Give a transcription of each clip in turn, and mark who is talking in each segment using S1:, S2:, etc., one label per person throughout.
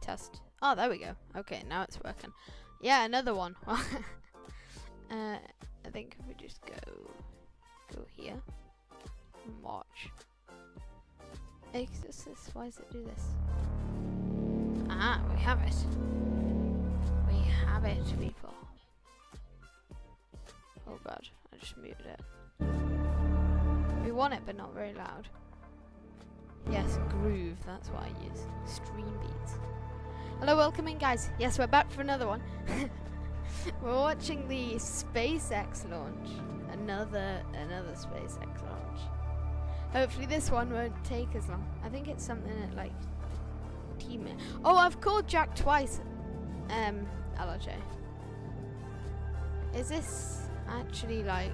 S1: test. Oh, there we go. Okay, now it's working. Yeah, another one. I think if we just go here and watch. Exorcist, why does it do this? Ah, we have it. We have it, people. Oh god, I just muted it. We want it, but not very loud. Yes, groove, that's what I use. Stream beats. Hello, welcome in, guys. Yes, we're back for another one. We're watching the SpaceX launch. Another SpaceX launch. Hopefully this one won't take as long. I think it's something at like minutes. Oh, I've called Jack twice. LRJ. Is this actually like...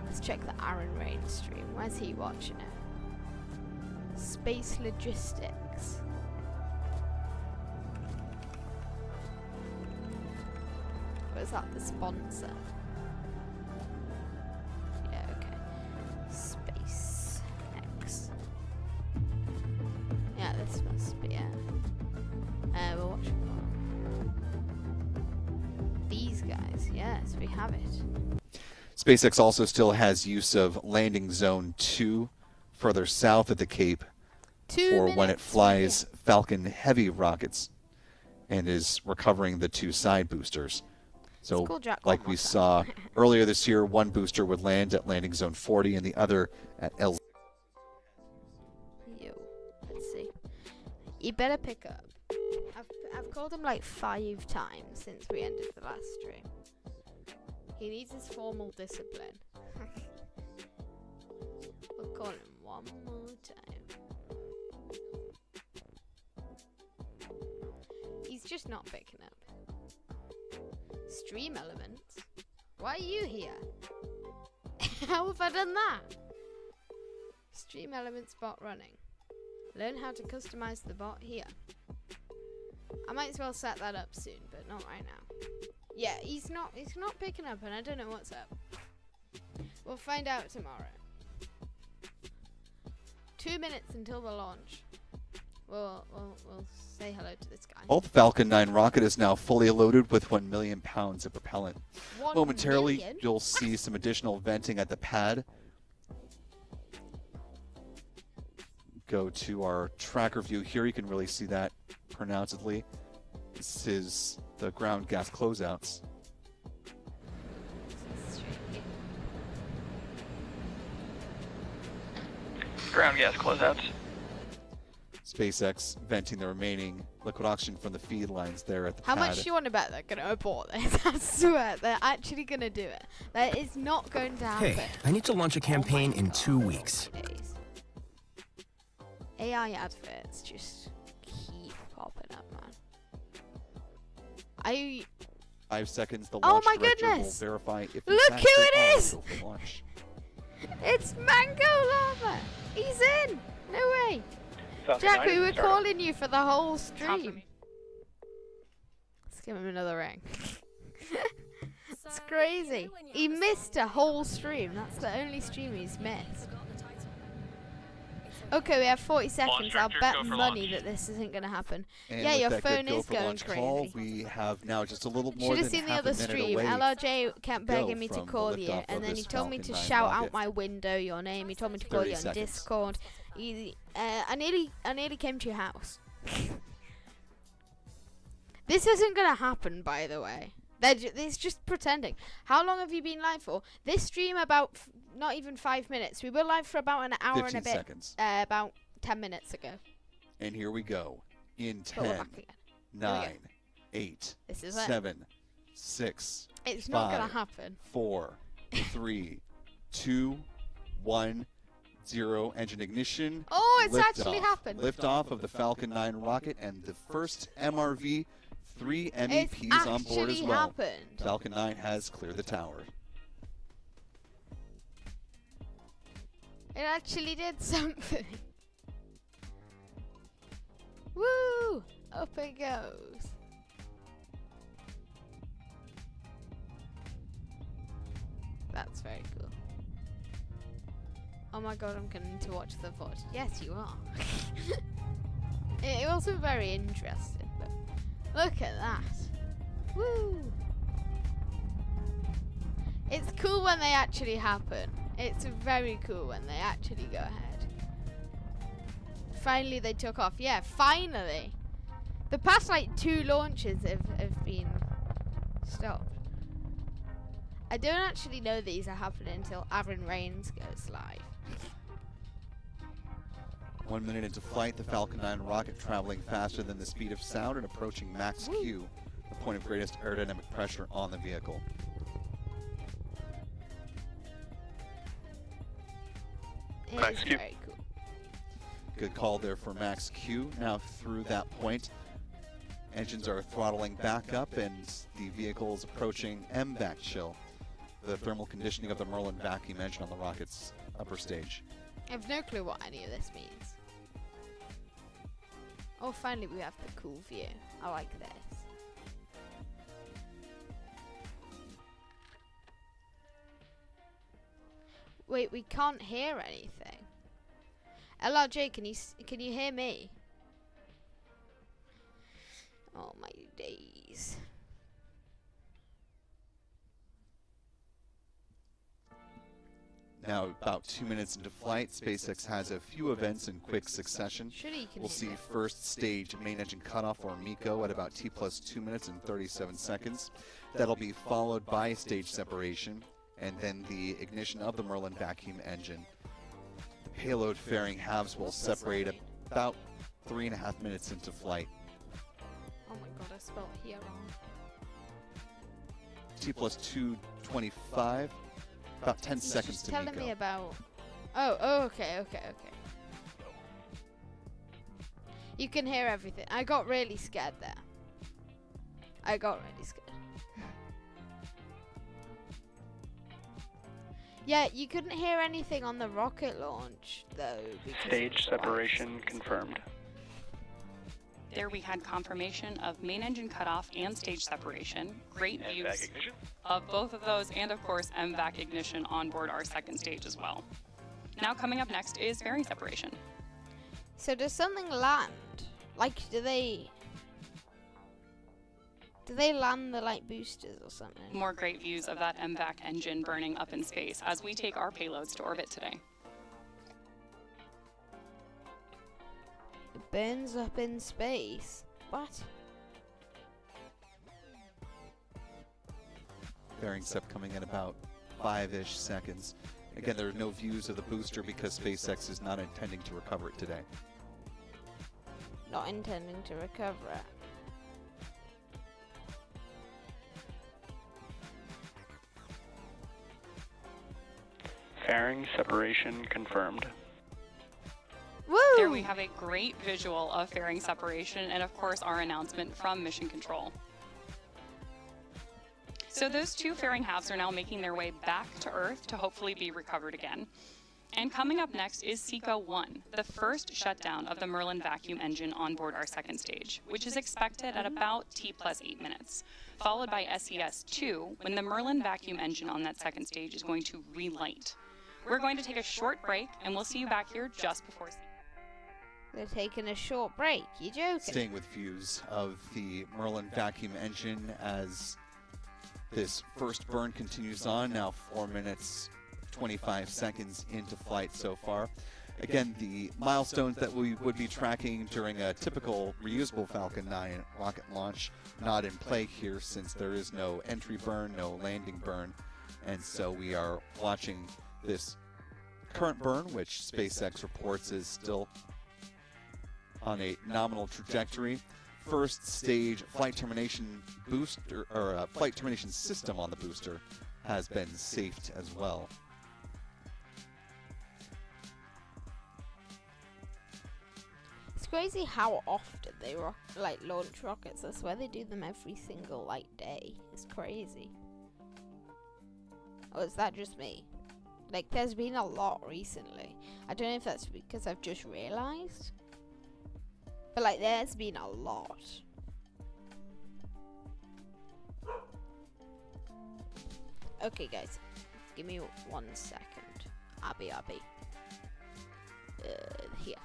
S1: Let's check the Aaron Rain stream. Where's he watching it? Space Logistics. Was that the sponsor? Yeah, okay. SpaceX. Yeah, this must be it. We'll watch these guys. Yes, we have it.
S2: SpaceX also still has use of landing zone 2 further south at the Cape for when it flies Falcon Heavy rockets and is recovering the 2 side boosters. So,
S1: cool, Jack,
S2: like we saw earlier this year, one booster would land at landing zone 40 and the other at L.
S1: Yo, let's see. You better pick up. I've called him like 5 times since we ended the last stream. He needs his formal discipline. We'll call him one more time. He's just not picking up. Stream Elements? Why are you here? How have I done that? Stream Elements bot running. Learn how to customize the bot here. I might as well set that up soon, but not right now. Yeah, he's not picking up and I don't know what's up. We'll find out tomorrow. 2 minutes until the launch. We'll say hello to this guy.
S2: Well, the Falcon 9 rocket is now fully loaded with 1 million pounds of propellant. Momentarily, you'll see some additional venting at the pad. Go to our tracker view here. You can really see that pronouncedly. This is the ground gas closeouts.
S3: Ground gas closeouts.
S2: SpaceX venting the remaining liquid oxygen from the feed lines there at the
S1: pad.
S2: How
S1: much do you want to bet they're going to abort this? I swear, they're actually going to do it. That is not going to happen.
S4: Hey, I need to launch a campaign in 2 weeks.
S1: AI adverts just keep popping up, man.
S2: 5 seconds, the launch director will verify if
S1: look who it is!
S2: Launch.
S1: It's Mango Lava! He's in! No way! Jack, we were calling you for the whole stream. Let's give him another ring. It's crazy. He missed a whole stream. That's the only stream he's missed. Okay, we have 40 seconds. I'll bet money that this isn't going to happen.
S2: And
S1: yeah, your
S2: that
S1: phone
S2: is
S1: going crazy.
S2: Call, we have now just a little more
S1: Should have
S2: than
S1: seen the
S2: half
S1: other
S2: a minute
S1: stream.
S2: away
S1: LRJ kept begging me to call you, and then he told me to shout out my window your name. He told me to call you on Discord. I nearly came to your house. This isn't going to happen, by the way. It's just pretending. How long have you been live for? This stream about not even 5 minutes. We were live for about an hour and a bit.
S2: Seconds.
S1: About 10 minutes ago.
S2: And here we go. In 10, 9, 8, 7, 6,
S1: it's
S2: 5,
S1: not going to happen.
S2: 4, 3, 2, 1, 0. Engine ignition.
S1: Oh, it's actually happened.
S2: Liftoff of the Falcon 9 rocket and the first MRV. 3 MEPs on board as well. Falcon 9 has cleared the tower.
S1: It actually did something. Woo! Up it goes. That's very cool. Oh my god, I'm going to watch the VOD. Yes, you are. It was very interesting, though. Look at that. Woo! It's cool when they actually happen. It's very cool when they actually go ahead. Finally they took off. Yeah, finally. The past like 2 launches have been stopped. I don't actually know these are happening until Aaron Reigns goes live.
S2: 1 minute into flight, the Falcon 9 rocket traveling faster than the speed of sound and approaching max Q, the point of greatest aerodynamic pressure on the vehicle.
S3: Max Q.
S1: Very cool.
S2: Good call there for max Q. Now through that point, engines are throttling back up and the vehicle is approaching MVAC chill, the thermal conditioning of the Merlin vacuum engine on the rocket's upper stage.
S1: I have no clue what any of this means. Oh, finally we have the cool view. I like this. Wait, we can't hear anything. LRJ, can you hear me? Oh my days.
S2: Now, about 2 minutes into flight, SpaceX has a few events in quick succession.
S1: Surely you can
S2: We'll
S1: hear
S2: see
S1: it.
S2: first stage main engine cutoff, or MECO, at about T plus 2 minutes and 37 seconds. That'll be followed by stage separation, and then the ignition of the Merlin vacuum engine. The payload fairing halves will separate about 3.5 minutes into flight.
S1: Oh my god, I spelled here wrong.
S2: T plus 225, about 10 seconds to
S1: Telling
S2: MECO.
S1: me about. Oh, okay. You can hear everything. I got really scared there. I got really scared. Yeah, you couldn't hear anything on the rocket launch though. because of
S3: Stage
S1: the
S3: separation
S1: lights.
S3: confirmed.
S5: There we had confirmation of main engine cutoff and stage separation. Great views
S3: ignition.
S5: of both of those, and of course MVAC ignition on board our second stage as well. Now coming up next is fairing separation.
S1: So does something land? Like, do they land the light boosters or something?
S5: More great views of that MVAC engine burning up in space as we take our payloads to orbit today.
S1: It burns up in space. What?
S2: Fairing sep coming in about 5-ish seconds. Again, there are no views of the booster because SpaceX is not intending to recover it today.
S1: Not intending to recover it.
S3: Fairing separation confirmed.
S1: Woo!
S5: There we have a great visual of fairing separation and of course our announcement from Mission Control. So those 2 fairing halves are now making their way back to Earth to hopefully be recovered again. And coming up next is SECO-1, the first shutdown of the Merlin vacuum engine on board our second stage, which is expected at about T plus 8 minutes, followed by SES-2, when the Merlin vacuum engine on that second stage is going to relight. We're going to take a short break, and we'll see you back here just before
S1: They're taking a short break. You joking?
S2: Staying with views of the Merlin vacuum engine as this first burn continues on, now 4 minutes 25 seconds into flight so far. Again, the milestones that we would be tracking during a typical reusable Falcon 9 rocket launch not in play here, since there is no entry burn, no landing burn, and so we are watching this current burn, which SpaceX reports is still on a nominal trajectory. First stage flight termination booster, or flight termination system on the booster, has been safed as well.
S1: It's crazy how often they launch rockets. I swear they do them every single day. It's crazy. Or is that just me? Like, there's been a lot recently. I don't know if that's because I've just realized. But like, there's been a lot. Okay, guys, give me 1 second. Abby. Here.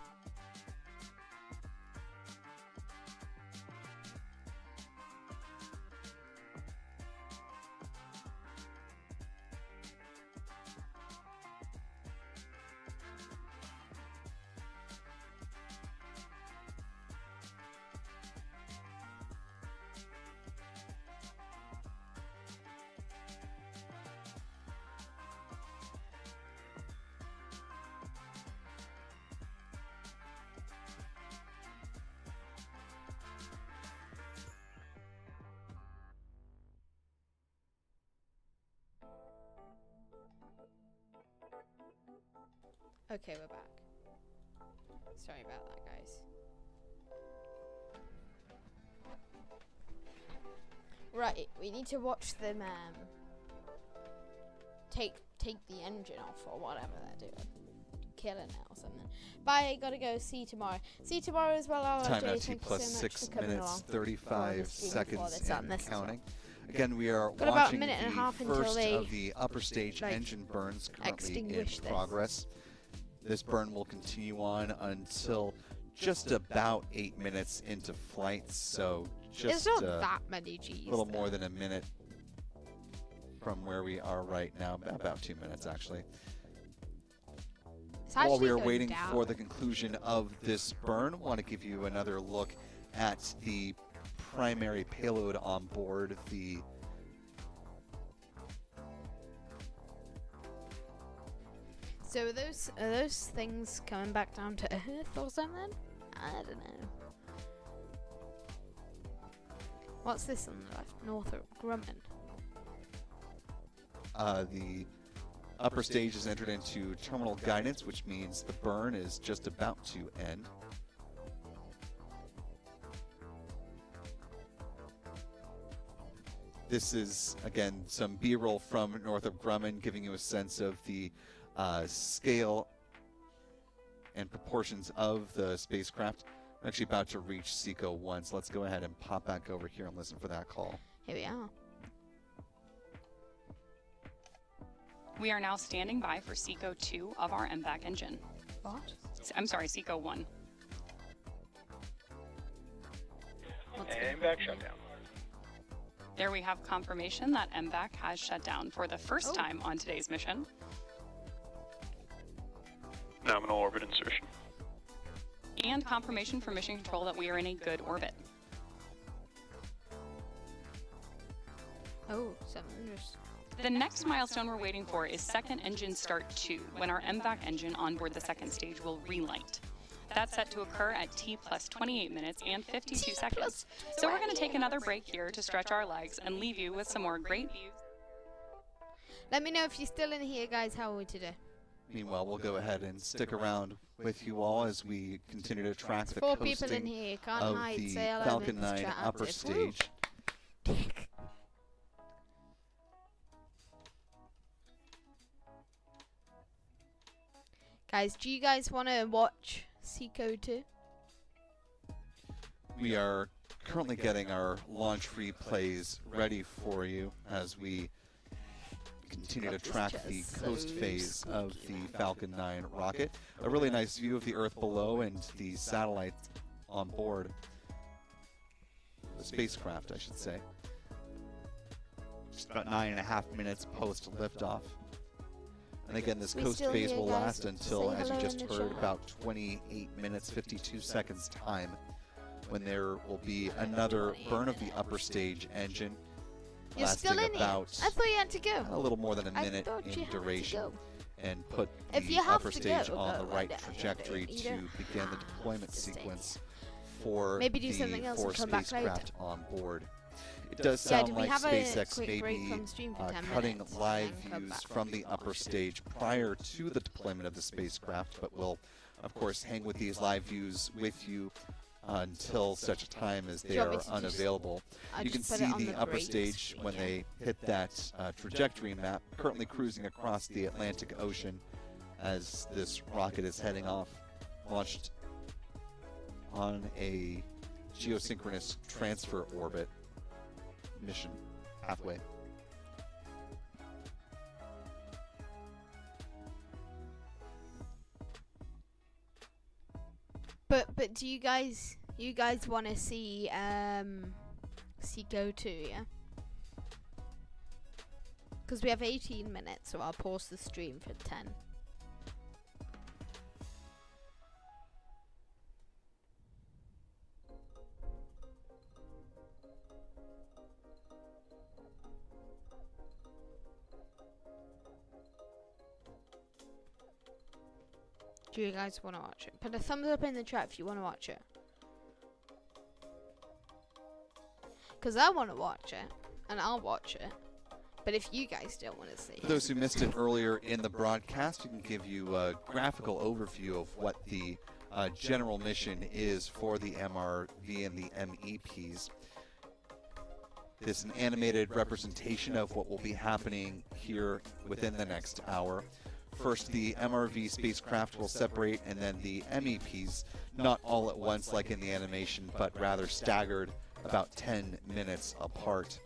S1: Okay, we're back. Sorry about that, guys. Right, we need to watch them take the engine off or whatever they're doing. Killing it or something. Bye, gotta go. See you tomorrow. See you tomorrow as well, RJ.
S2: Time now T
S1: Thank
S2: plus
S1: you so
S2: 6
S1: much for coming
S2: minutes,
S1: along.
S2: 35 seconds and counting. Again, we are
S1: Got about a
S2: watching
S1: minute and a half
S2: the
S1: until
S2: first
S1: they,
S2: of the upper stage
S1: like,
S2: engine burns currently in
S1: extinguish this.
S2: progress. This burn will continue on until just about 8 minutes into flight, so
S1: it's
S2: just
S1: not that many G's.
S2: a little more than a minute from where we are right now, about 2 minutes actually.
S1: It's
S2: While
S1: actually
S2: we are
S1: going
S2: waiting
S1: down.
S2: for the conclusion of this burn, I want to give you another look at the primary payload on board the
S1: So are those things coming back down to Earth or something? I don't know. What's this on the left? Northrop Grumman.
S2: The upper stage is entered into terminal guidance, which means the burn is just about to end. This is, again, some B-roll from Northrop Grumman, giving you a sense of the scale and proportions of the spacecraft. We're actually about to reach SECO 1, so let's go ahead and pop back over here and listen for that call.
S1: Here we are.
S5: We are now standing by for SECO 2 of our MVAC engine.
S1: What?
S5: I'm sorry, SECO 1.
S3: And back shutdown.
S5: There we have confirmation that MVAC has shut down for the first time on today's mission.
S3: Nominal orbit insertion.
S5: And confirmation from mission control that we are in a good orbit.
S1: Oh, something just...
S5: The next milestone we're waiting for is second engine start 2, when our MVAC engine on board the second stage will relight. That's set to occur at T plus 28 minutes and 52 seconds. So we're going to take another break here to stretch our legs and leave you with some more great views.
S1: Let me know if you're still in here, guys. How are we today?
S2: Meanwhile, we'll go ahead and stick around with you all as we continue to track the
S1: 4 people in
S2: coasting
S1: here. Can't
S2: of
S1: hide.
S2: the
S1: Say hello.
S2: Falcon
S1: make this
S2: 9
S1: chat
S2: upper
S1: active.
S2: stage.
S1: Guys, do you guys want to watch SECO 2?
S2: We are currently getting our launch replays ready for you as we continue to track the coast phase of the Falcon 9 rocket. A really nice view of the Earth below and the satellite on board. The spacecraft, I should say. Just about 9.5 minutes post liftoff. And again, this
S1: We
S2: coast
S1: still
S2: phase
S1: here,
S2: will
S1: guys.
S2: last until,
S1: Say
S2: as you
S1: hello
S2: just
S1: in the
S2: heard,
S1: chat.
S2: about 28 minutes, 52 seconds time, when there will be another burn of the upper stage engine,
S1: You're
S2: lasting
S1: still in here.
S2: about
S1: I thought you had to go.
S2: a little more than a
S1: I
S2: minute
S1: thought you
S2: in
S1: had to
S2: duration,
S1: go.
S2: and put
S1: If
S2: the
S1: you have
S2: upper
S1: to
S2: stage
S1: go,
S2: on
S1: go.
S2: the right
S1: You
S2: trajectory
S1: don't
S2: to begin the
S1: have
S2: deployment
S1: to stay.
S2: sequence for
S1: Maybe do
S2: the
S1: something else and
S2: 4
S1: come back later.
S2: spacecraft on board. It does
S1: Yeah,
S2: sound
S1: do we
S2: like
S1: have a
S2: SpaceX
S1: quick
S2: may
S1: break
S2: be
S1: from stream for 10
S2: cutting
S1: minutes
S2: live
S1: and then come
S2: views
S1: back
S2: from
S1: on?
S2: the upper stage prior to the deployment of the spacecraft, but we'll, of course, hang with these live views with you until such a time as they
S1: you want
S2: are
S1: me to just-
S2: unavailable.
S1: I
S2: You can
S1: just put
S2: see
S1: it on
S2: the
S1: the
S2: upper
S1: break
S2: stage
S1: screen,
S2: when
S1: yeah.
S2: they hit that trajectory map, currently cruising across the Atlantic Ocean as this rocket is heading off, launched on a geosynchronous transfer orbit mission pathway.
S1: But do you guys want to see SECO 2, yeah? Because we have 18 minutes, so I'll pause the stream for 10. Do you guys want to watch it? Put a thumbs up in the chat if you want to watch it. Because I want to watch it, and I'll watch it. But if you guys don't want to see
S2: For those who missed it earlier in the broadcast, we can give you a graphical overview of what the general mission is for the MRV and the MEPs. This is an animated representation of what will be happening here within the next hour. First, the MRV spacecraft will separate, and then the MEPs, not all at once like in the animation, but rather staggered about 10 minutes apart.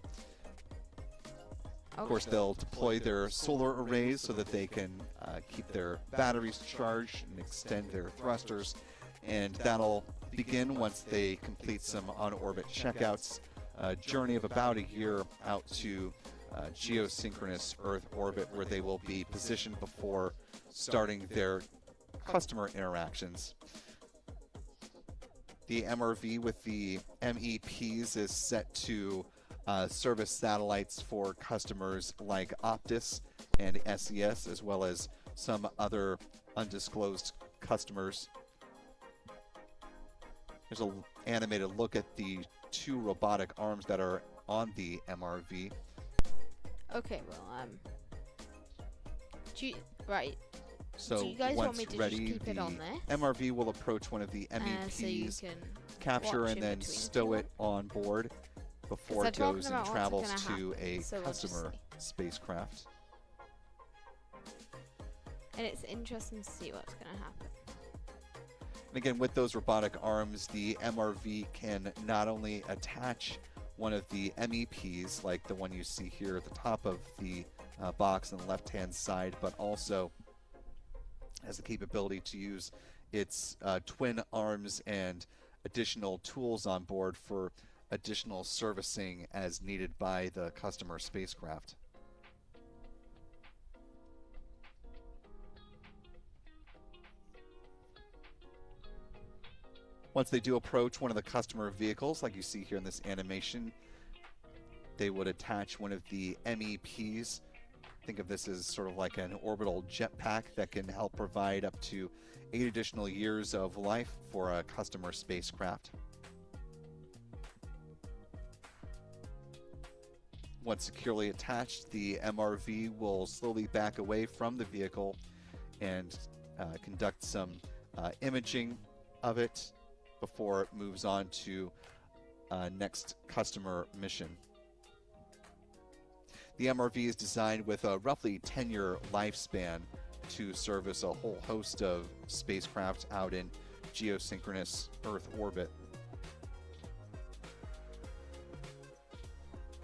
S2: Of course, they'll deploy their solar arrays so that they can keep their batteries charged and extend their thrusters, and that'll begin once they complete some on-orbit checkouts. A journey of about a year out to geosynchronous Earth orbit, where they will be positioned before starting their customer interactions. The MRV with the MEPs is set to service satellites for customers like Optus and SES, as well as some other undisclosed customers. There's an animated look at the 2 robotic arms that are on the MRV.
S1: Okay, well, right.
S2: So
S1: do you guys
S2: once
S1: want me to
S2: ready,
S1: just keep
S2: the
S1: it on there?
S2: MRV will approach one of the MEPs,
S1: So you can
S2: capture
S1: watch
S2: and
S1: in
S2: then
S1: between
S2: stow
S1: if
S2: it on board before
S1: they're
S2: it goes
S1: talking
S2: and
S1: about
S2: travels
S1: what's gonna
S2: to
S1: happen,
S2: a
S1: so we'll just
S2: customer
S1: see.
S2: spacecraft.
S1: And it's interesting to see what's going to happen.
S2: And again, with those robotic arms, the MRV can not only attach one of the MEPs, like the one you see here at the top of the box on the left-hand side, but also has the capability to use its twin arms and additional tools on board for additional servicing as needed by the customer spacecraft. Once they do approach one of the customer vehicles, like you see here in this animation, they would attach one of the MEPs. Think of this as sort of like an orbital jetpack that can help provide up to 8 additional years of life for a customer spacecraft. Once securely attached, the MRV will slowly back away from the vehicle and conduct some imaging of it before it moves on to next customer mission. The MRV is designed with a roughly 10-year lifespan to service a whole host of spacecraft out in geosynchronous Earth orbit.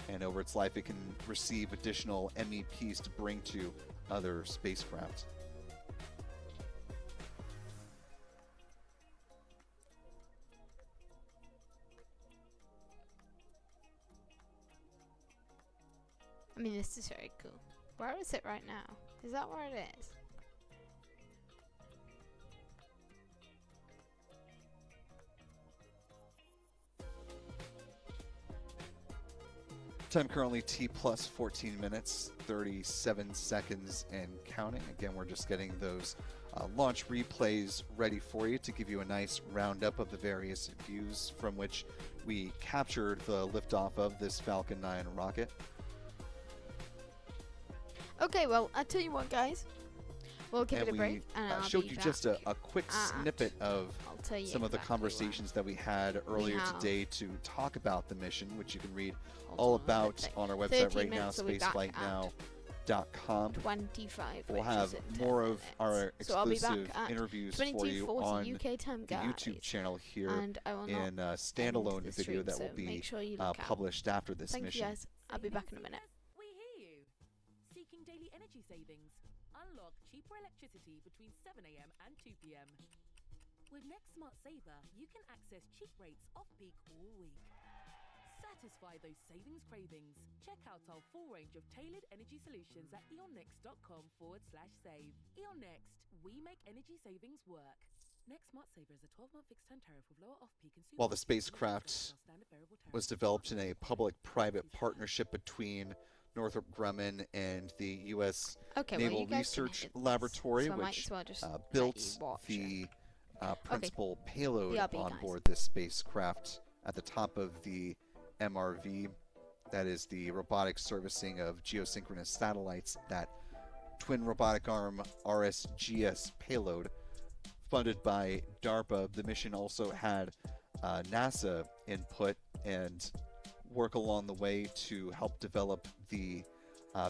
S2: And over its life, it can receive additional MEPs to bring to other spacecraft.
S1: I mean, this is very cool. Where is it right now? Is that where it is?
S2: Time currently T plus 14 minutes, 37 seconds and counting. Again, we're just getting those launch replays ready for you to give you a nice roundup of the various views from which we captured the liftoff of this Falcon 9 rocket.
S1: Okay, well, I'll tell you what, guys. We'll give
S2: And
S1: it a break, and I'll
S2: showed
S1: be
S2: you
S1: back.
S2: just a quick snippet of
S1: I'll tell you
S2: some of the
S1: exactly
S2: conversations that we had earlier
S1: have-
S2: today to talk about the mission, which you can read
S1: Hold
S2: all
S1: on,
S2: about
S1: let's say
S2: on our website
S1: 13
S2: right now,
S1: minutes, we'll be back at
S2: spaceflightnow.com.
S1: 25.
S2: We'll
S1: which
S2: have
S1: is in 10
S2: more of
S1: minutes.
S2: our
S1: So I'll be
S2: exclusive
S1: back at
S2: interviews for you
S1: 22:40
S2: on
S1: UK time,
S2: the
S1: guys.
S2: YouTube channel here
S1: And I will not
S2: in a
S1: end
S2: standalone
S1: the
S2: video
S1: stream,
S2: that
S1: so
S2: will be
S1: make sure you look out.
S2: published after this
S1: Thank
S2: mission.
S1: you, guys. I'll be back in a minute.
S6: We hear you. Seeking daily energy savings? Unlock cheaper electricity between 7 a.m. and 2 p.m. With Next Smart Saver, you can access cheap rates off-peak all week. Satisfy those savings cravings. Check out our full range of tailored energy solutions at eonnext.com/save. Eon Next, we make energy savings work. Next Smart Saver is a 12-month fixed-term tariff with lower off-peak and
S2: While the spacecraft was developed in a public-private partnership between Northrop Grumman and the U.S.
S1: Okay, well,
S2: Naval
S1: you guys can
S2: Research
S1: edit this,
S2: Laboratory,
S1: so I might
S2: which
S1: as well just
S2: built
S1: let you watch
S2: the principal payload
S1: BRB,
S2: on
S1: guys.
S2: board this spacecraft at the top of the MRV. That is the robotic servicing of geosynchronous satellites, that twin robotic arm RSGS payload funded by DARPA. The mission also had NASA input and work along the way to help develop the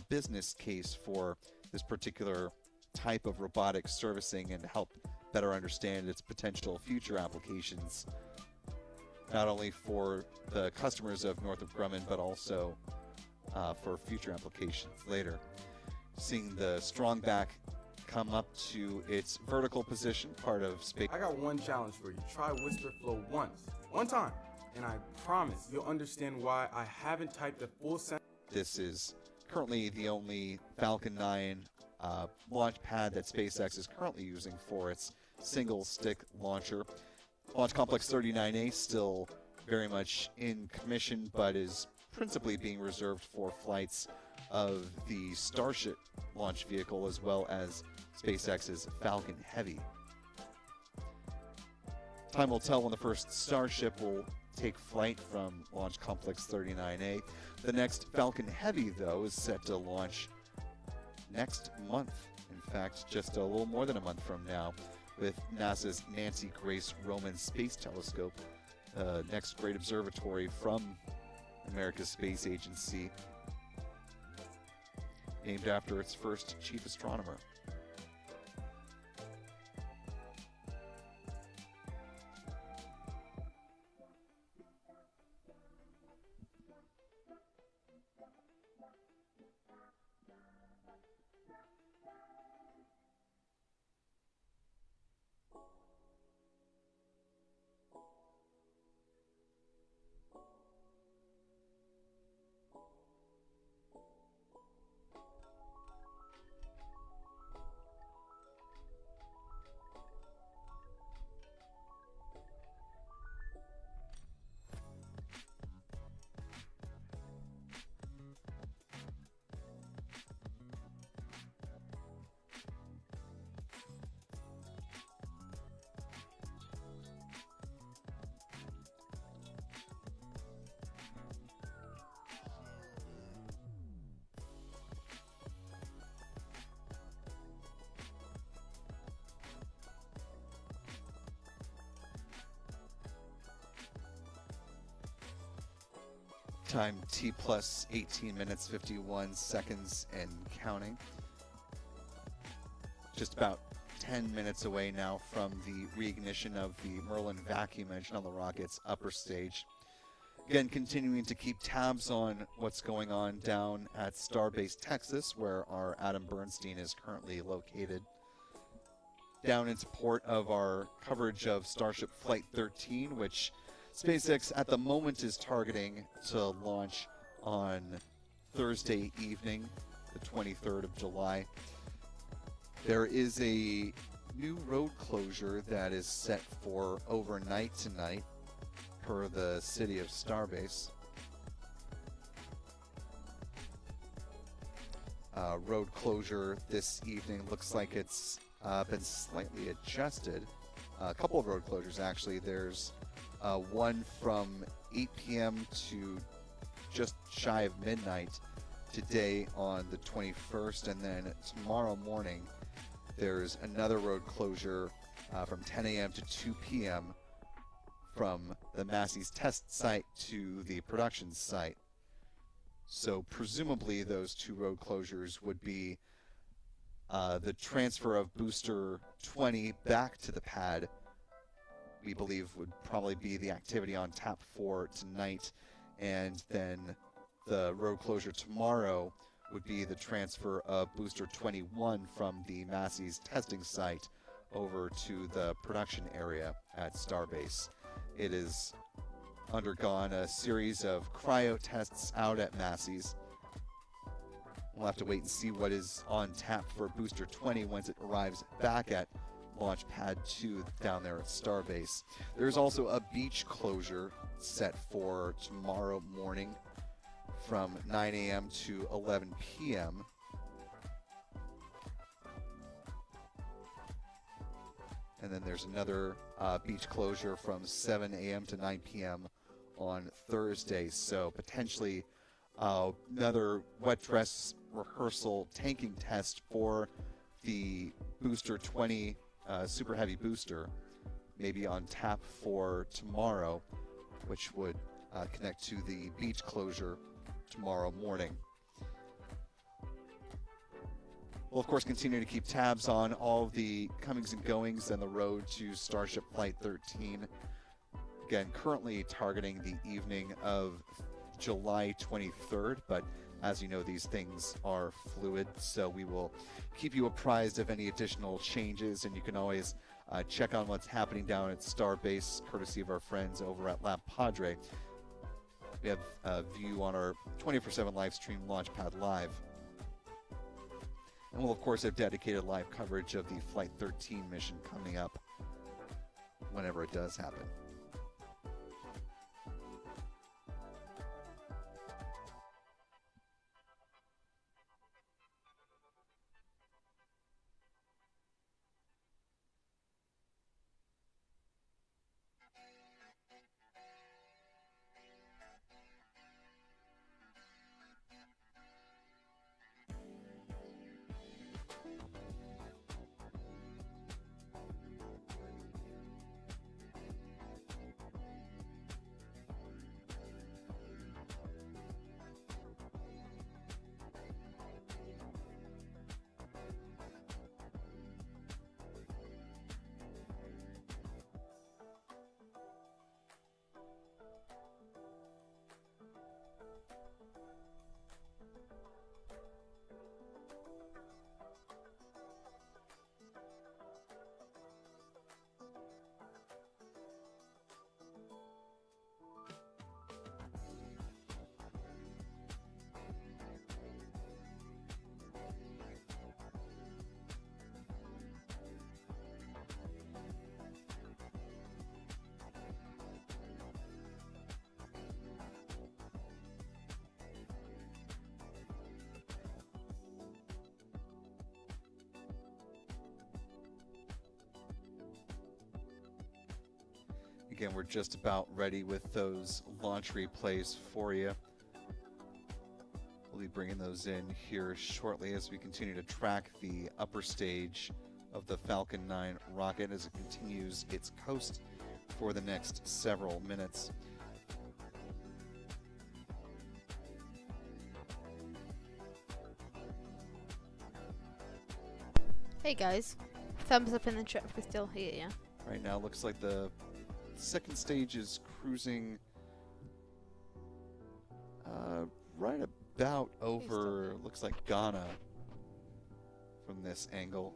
S2: business case for this particular type of robotic servicing and help better understand its potential future applications, not only for the customers of Northrop Grumman, but also for future applications later. Seeing the Strongback come up to its vertical position, part of space.
S7: I got one challenge for you. Try WhisperFlow one time, and I promise you'll understand why I haven't typed a full sentence.
S2: This is currently the only Falcon 9 launch pad that SpaceX is currently using for its single-stick launcher. Launch Complex 39A still very much in commission, but is principally being reserved for flights of the Starship launch vehicle as well as SpaceX's Falcon Heavy. Time will tell when the first Starship will take flight from Launch Complex 39A. The next Falcon Heavy, though, is set to launch next month. In fact, just a little more than a month from now, with NASA's Nancy Grace Roman Space Telescope, the next great observatory from America's space agency, named after its first chief astronomer. Time T plus 18 minutes 51 seconds and counting. Just about 10 minutes away now from the reignition of the Merlin vacuum engine on the rocket's upper stage. Again, continuing to keep tabs on what's going on down at Starbase, Texas, where our Adam Bernstein is currently located. Down in support of our coverage of Starship Flight 13, which SpaceX at the moment is targeting to launch on Thursday evening, the 23rd of July. There is a new road closure that is set for overnight tonight per the city of Starbase. Road closure this evening looks like it's been slightly adjusted. A couple of road closures actually. There's one from 8 p.m. to just shy of midnight today on the 21st, and then tomorrow morning there's another road closure from 10 a.m. to 2 p.m. from the Massey's test site to the production site. So presumably those two road closures would be the transfer of Booster 20 back to the pad. We believe would probably be the activity on tap for tonight, and then the road closure tomorrow would be the transfer of Booster 21 from the Massey's testing site over to the production area at Starbase. It has undergone a series of cryo tests out at Massey's. We'll have to wait and see what is on tap for Booster 20 once it arrives back at Launch Pad 2 down there at Starbase. There's also a beach closure set for tomorrow morning from 9 a.m. to 11 p.m. And then there's another beach closure from 7 a.m. to 9 p.m. on Thursday. So potentially Another wet dress rehearsal tanking test for the Booster 20 Super Heavy booster, maybe on tap for tomorrow, which would connect to the beach closure tomorrow morning. We'll, of course, continue to keep tabs on all of the comings and goings and the road to Starship Flight 13. Again, currently targeting the evening of July 23rd, but as you know, these things are fluid, so we will keep you apprised of any additional changes, and you can always check on what's happening down at Starbase, courtesy of our friends over at Lab Padre. We have a view on our 24/7 live stream Launchpad Live. And we'll, of course, have dedicated live coverage of the Flight 13 mission coming up whenever it does happen. Again, we're just about ready with those launch replays for you. We'll be bringing those in here shortly as we continue to track the upper stage of the Falcon 9 rocket as it continues its coast for the next several minutes.
S1: Hey guys, thumbs up in the chat if we're still here, yeah?
S2: Right now, looks like the second stage is cruising right about over, looks like Ghana from this angle.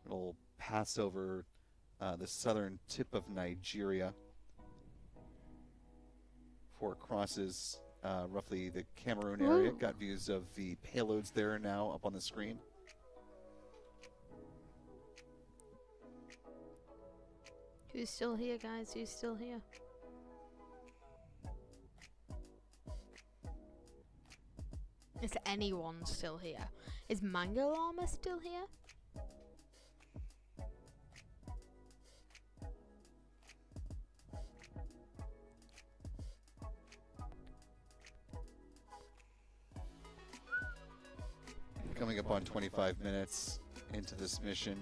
S2: It'll pass over the southern tip of Nigeria before it crosses roughly the Cameroon area. Got views of the payloads there now up on the screen.
S1: Who's still here, guys? Who's still here? Is anyone still here? Is Mango Llama still here?
S2: Coming up on 25 minutes into this mission.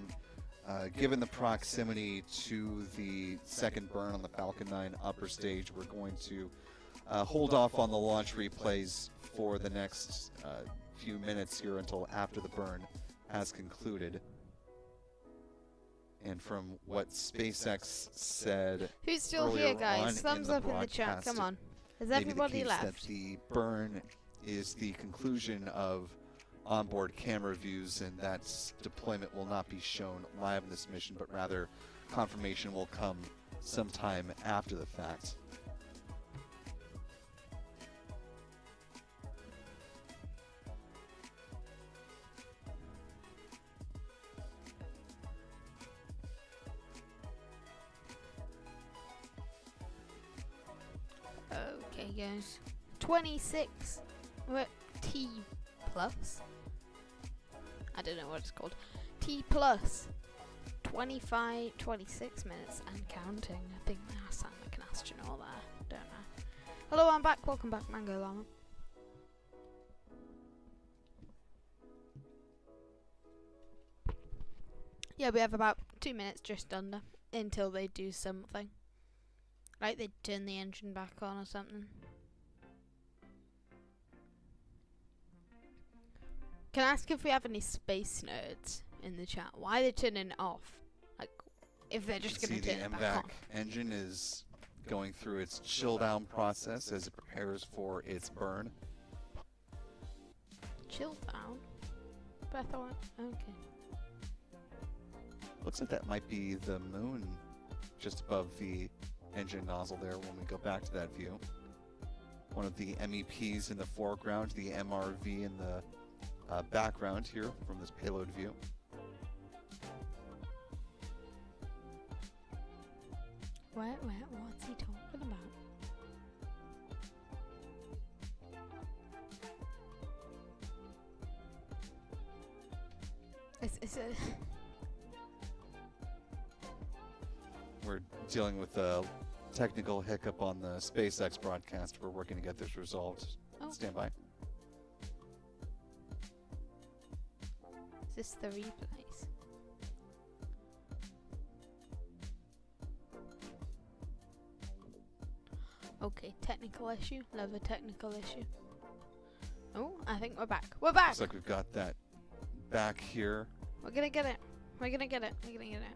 S2: Given the proximity to the second burn on the Falcon 9 upper stage, we're going to hold off on the launch replays for the next few minutes here until after the burn has concluded. And from what SpaceX said,
S1: who's still here, guys? Thumbs up in the chat. Come on. Has everybody left?
S2: That the burn is the conclusion of onboard camera views, and that deployment will not be shown live in this mission, but rather confirmation will come sometime after the fact.
S1: Okay, guys. 26 T plus. I don't know what it's called. T plus 26 minutes and counting. I think I sound like an astronaut there. Don't know. Hello, I'm back. Welcome back, Mango Llama. Yeah, we have about 2 minutes just under until they do something. Like they turn the engine back on or something. Can I ask if we have any space nerds in the chat? Why are they turning it off? Like, if they're just going to turn it back on.
S2: The MVAC engine is going through its chill down process as it prepares for its burn.
S1: Chill down? But I thought, okay.
S2: Looks like that might be the moon just above the engine nozzle there when we go back to that view. One of the MEPs in the foreground, the MRV in the background here from this payload view.
S1: What's he talking about? It's a...
S2: We're dealing with a technical hiccup on the SpaceX broadcast. We're working to get this resolved.
S1: Oh.
S2: Stand by.
S1: Is this the replays? Okay, technical issue. Love a technical issue. Oh, I think we're back. We're back!
S2: Looks like we've got that back here.
S1: We're gonna get it. We're gonna get it. We're gonna get it.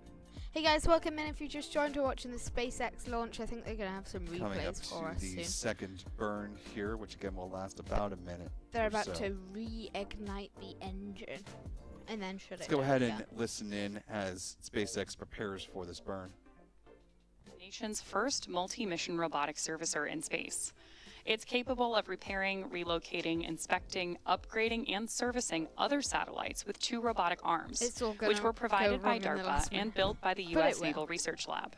S1: Hey guys, welcome in. If you just joined, we're watching the SpaceX launch. I think they're gonna have some
S2: Coming up
S1: replays for us
S2: to the
S1: soon.
S2: second burn here, which again will last about a minute.
S1: They're
S2: or
S1: about
S2: so.
S1: to reignite the engine and then shut
S2: Let's
S1: it
S2: go
S1: down
S2: ahead
S1: again.
S2: and listen in as SpaceX prepares for this burn.
S5: The nation's first multi-mission robotic servicer in space. It's capable of repairing, relocating, inspecting, upgrading, and servicing other satellites with 2 robotic arms,
S1: It's all gonna
S5: which were provided
S1: go
S5: by
S1: wrong in the
S5: DARPA
S1: last
S5: and
S1: minute.
S5: built by the
S1: But it
S5: U.S.
S1: will.
S5: Naval Research Lab.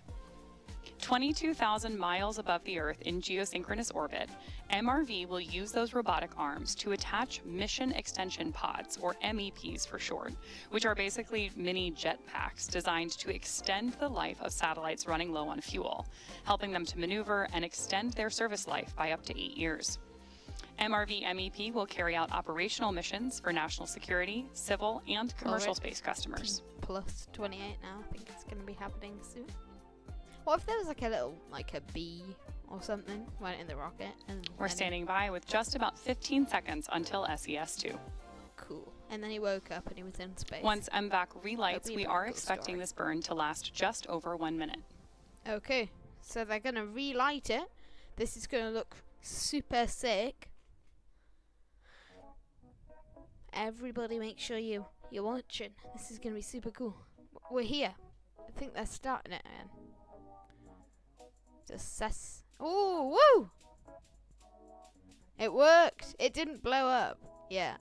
S5: 22,000 miles above the Earth in geosynchronous orbit, MRV will use those robotic arms to attach mission extension pods, or MEPs for short, which are basically mini jetpacks designed to extend the life of satellites running low on fuel, helping them to maneuver and extend their service life by up to 8 years. MRV MEP will carry out operational missions for national security, civil, and commercial space customers.
S1: Plus 28 now. I think it's gonna be happening soon. What if there was like a little, like a bee or something went in the rocket? And
S5: We're
S1: then
S5: standing by with just about 15 seconds until SES-2.
S1: Cool. And then he woke up and he was in space.
S5: Once MVAC relights,
S1: That'd be
S5: we
S1: a
S5: are
S1: cool
S5: expecting
S1: story.
S5: this burn to last just over 1 minute.
S1: Okay, so they're gonna relight it. This is gonna look super sick. Everybody, make sure you're watching. This is gonna be super cool. We're here. I think they're starting it again. Assess. Oh, woo! It worked. It didn't blow up. Yeah.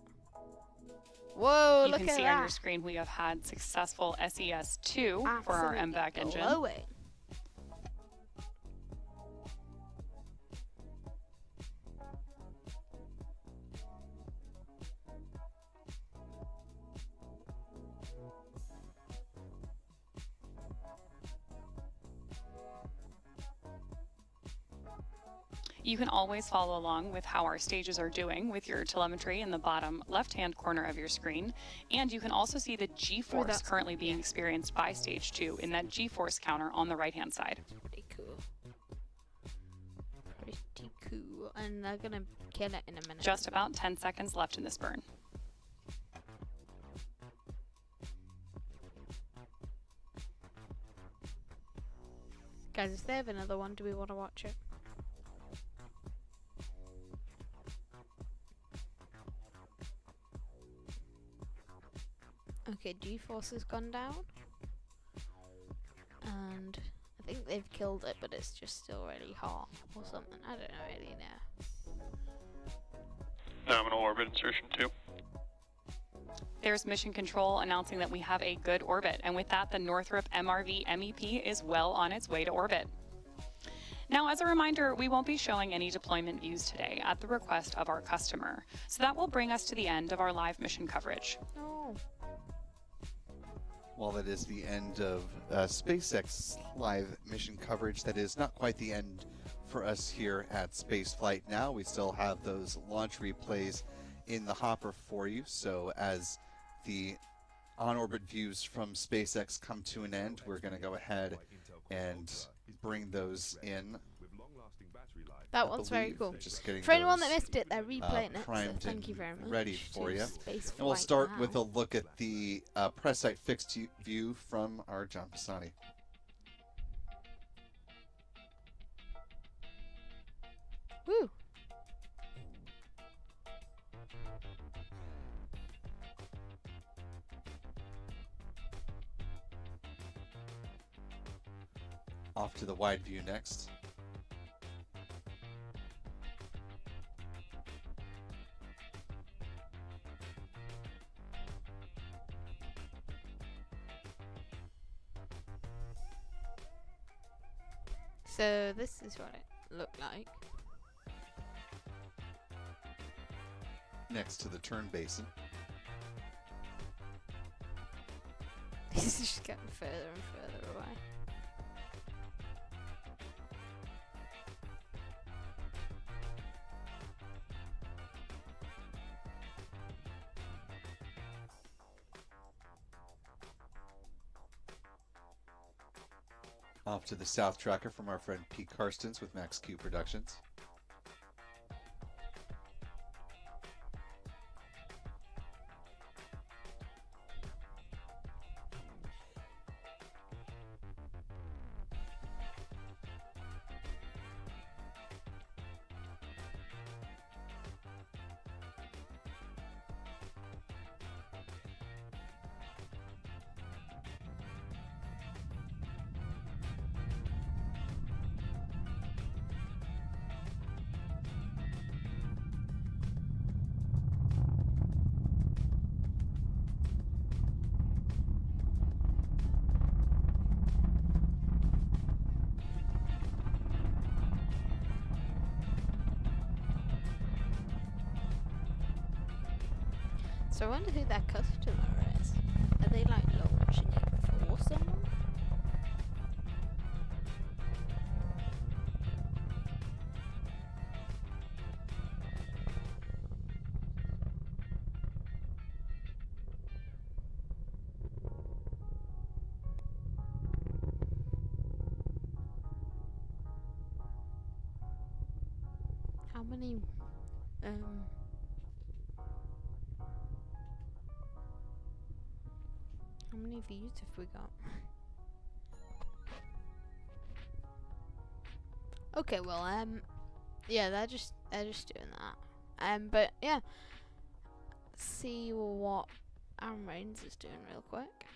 S1: Whoa!
S5: You
S1: look
S5: can
S1: at
S5: see
S1: that.
S5: on your screen we have had successful SES-2 for our
S1: Absolutely
S5: MVAC engine.
S1: glowing.
S5: You can always follow along with how our stages are doing with your telemetry in the bottom left-hand corner of your screen. And you can also see the G-force
S1: that's
S5: currently being experienced by Stage 2 in that G-force counter on the right-hand side.
S1: Pretty cool. Pretty cool. And they're gonna kill it in a minute.
S5: Just about 10 seconds left in this burn.
S1: Guys, if they have another one, do we want to watch it? Okay, G-force has gone down. And I think they've killed it, but it's just still really hot or something. I don't really know.
S3: Nominal orbit insertion 2.
S5: There's Mission Control announcing that we have a good orbit, and with that, the Northrop MRV MEP is well on its way to orbit. Now, as a reminder, we won't be showing any deployment views today at the request of our customer, so that will bring us to the end of our live mission coverage.
S1: Oh.
S2: Well, that is the end of SpaceX live mission coverage. That is not quite the end for us here at Spaceflight Now. We still have those launch replays in the hopper for you. So as the on-orbit views from SpaceX come to an end, we're going to go ahead and bring those in.
S1: That one's very cool.
S2: Just getting
S1: For anyone
S2: those,
S1: that missed it, they're replaying it. So
S2: primed
S1: thank you
S2: and
S1: very much.
S2: ready for
S1: to
S2: you.
S1: Spaceflight
S2: And we'll start
S1: Now.
S2: with a look at the press site fixed view from our John Pisani.
S1: Woo!
S2: Off to the wide view next.
S1: So this is what it looked like.
S2: Next to the turn basin.
S1: This is just getting further and further away.
S2: Off to the south tracker from our friend Pete Karstens with Max Q Productions. So I wonder who their customer is. Are they like launching it for someone? How many how many views have we got? Okay, well, yeah, they're just doing that. But yeah, let's see what Aaron Rains is doing real quick.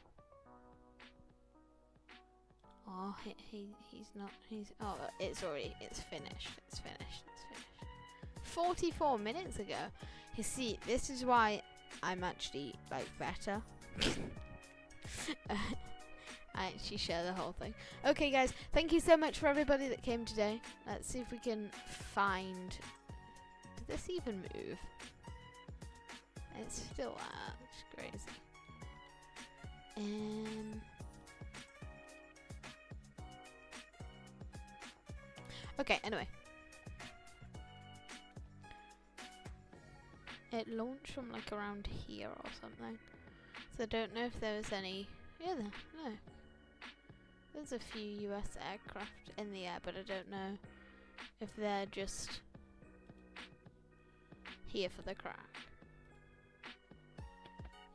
S2: Oh, he's not. Oh, it's finished. It's finished. 44 minutes ago. You see, this is why I'm actually like better. I actually share the whole thing. Okay, guys, thank you so much for everybody that came today. Let's see if we can find. Did this even move? It's still it's crazy. Okay, anyway. It launched from like around here or something. So I don't know if there was any. Yeah, no. There's a few US aircraft in the air, but I don't know if they're just here for the crack.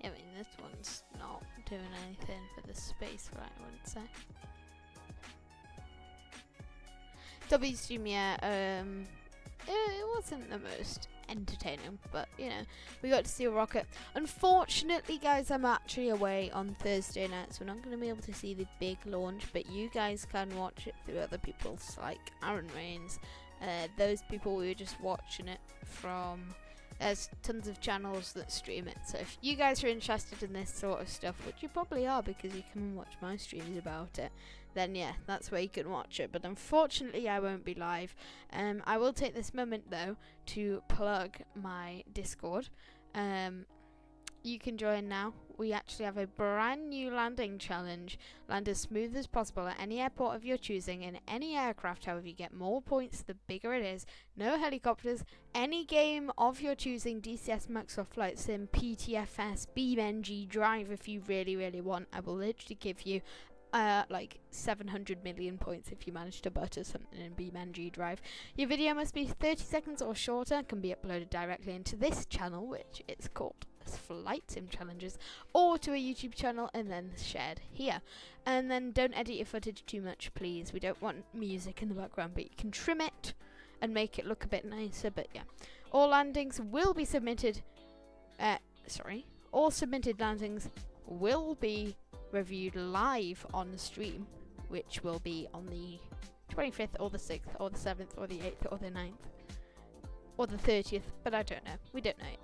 S2: I mean, this one's not doing anything for the space flight, I wouldn't say. WStream, yeah, it wasn't the most entertaining, but you know, we got to see a rocket. Unfortunately, guys, I'm actually away on Thursday night, so we're not going to be able to see the big launch, but you guys can watch it through other people's, like Aaron Rains, those people we were just watching it from. There's tons of channels that stream it, so if you guys are interested in this sort of stuff, which you probably are because you come and watch my streams about it, then yeah, that's where you can watch it. But unfortunately, I won't be live. I will take this moment though to plug my Discord. You can join now
S1: we actually have a brand new landing challenge. Land as smooth as possible at any airport of your choosing in any aircraft. However, you get more points the bigger it is. No helicopters. Any game of your choosing. DCS, Microsoft Flight Sim, PTFS, BeamNG, Drive if you really, really want. I will literally give you like 700 million points if you manage to butter something in BeamNG Drive. Your video must be 30 seconds or shorter, can be uploaded directly into this channel, which is called Flight Sim Challenges, or to a YouTube channel and then shared here. And then don't edit your footage too much, please. We don't want music in the background, but you can trim it and make it look a bit nicer. But yeah, all landings will be submitted. All submitted landings will be reviewed live on the stream, which will be on the 25th or the 6th or the 7th or the 8th or the 9th or the 30th, but I don't know. We don't know yet.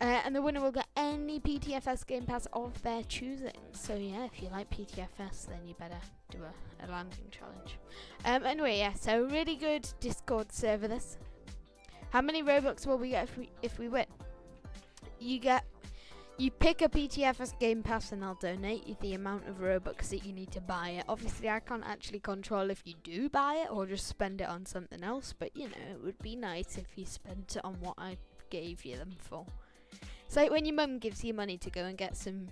S1: And the winner will get any PTFS Game Pass of their choosing. So yeah, if you like PTFS, then you better do a landing challenge. Anyway, yeah, so really good Discord server this. How many Robux will we get if we win? You pick a PTFS Game Pass and I'll donate you the amount of Robux that you need to buy it. Obviously, I can't actually control if you do buy it or just spend it on something else, but you know, it would be nice if you spent it on what I gave you them for. It's like when your mum gives you money to go and get some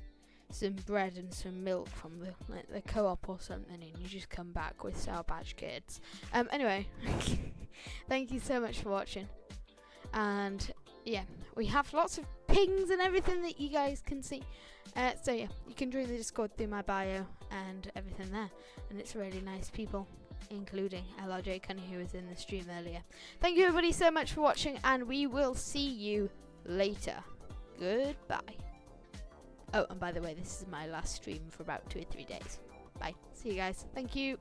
S1: bread and some milk from the co-op or something, and you just come back with Sour Patch Kids. Anyway, thank you so much for watching, and yeah, we have lots of pings and everything that you guys can see. So yeah, you can join the Discord through my bio and everything there, and it's really nice people, including LRJ Cunny, who was in the stream earlier. Thank you everybody so much for watching, and we will see you later. Goodbye. Oh, and by the way, this is my last stream for about 2 or 3 days. Bye. See you guys. Thank you.